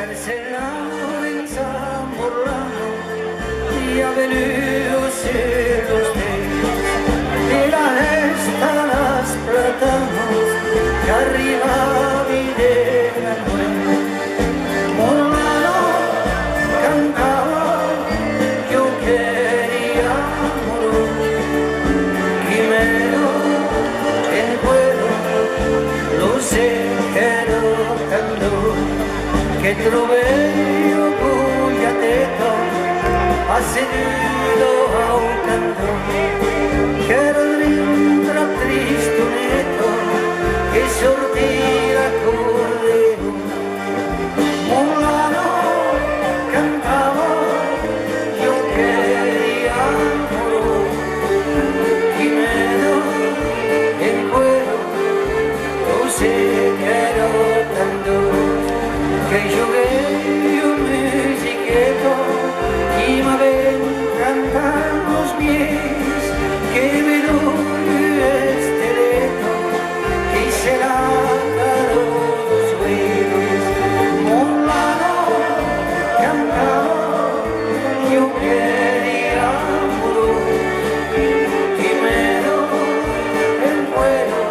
Encerrado en San Borrano y ha venido los días y la esta las platanos que arriba Vidéo Morlano cantaba yo quería morir Quimero en vuelo lo sé que no cantó che troveio cugliateto asseduto a un cantone che era dentro tristonetto che sortiva correo Molano cantava io quería morir Quimeno en cuero lo sé que no tanto que jugué un musiqueto y me ven cantar los pies que me doy este reto y será caro los sueños Molano cantaba yo quería morir Quimero en vuelo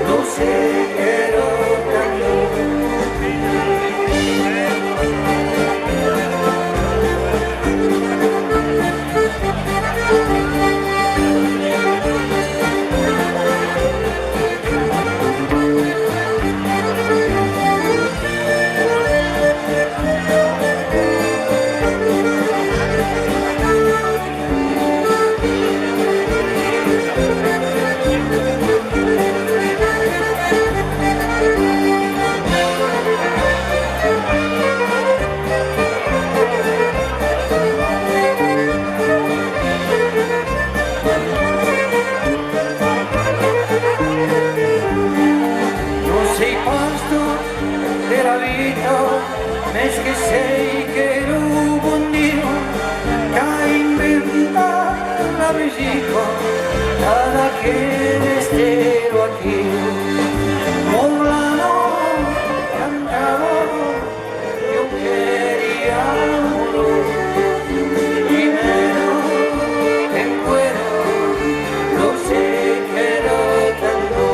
lo sé que no tanto es que sei che un buon Dio che ha inventato la musica cada che estero aquí Molano cantava yo quería morir Quimero en cuero lo sé que no tanto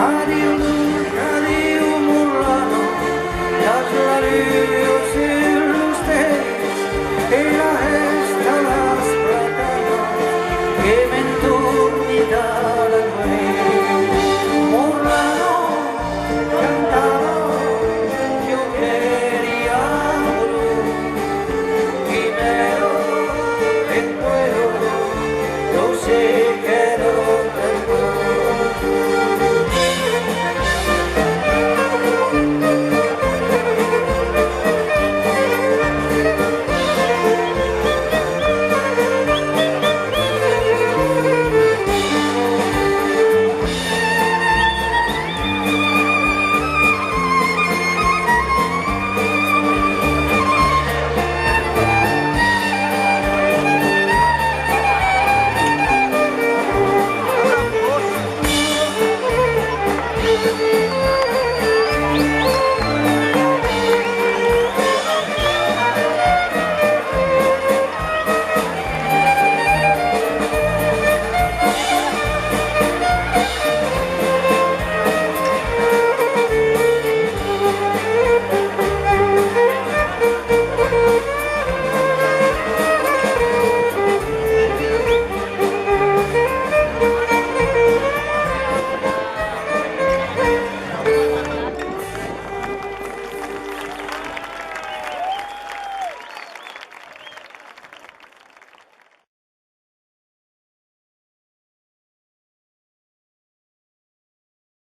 adiós, adiós Molano las labios en ustedes y la esta las platanas que me entornitan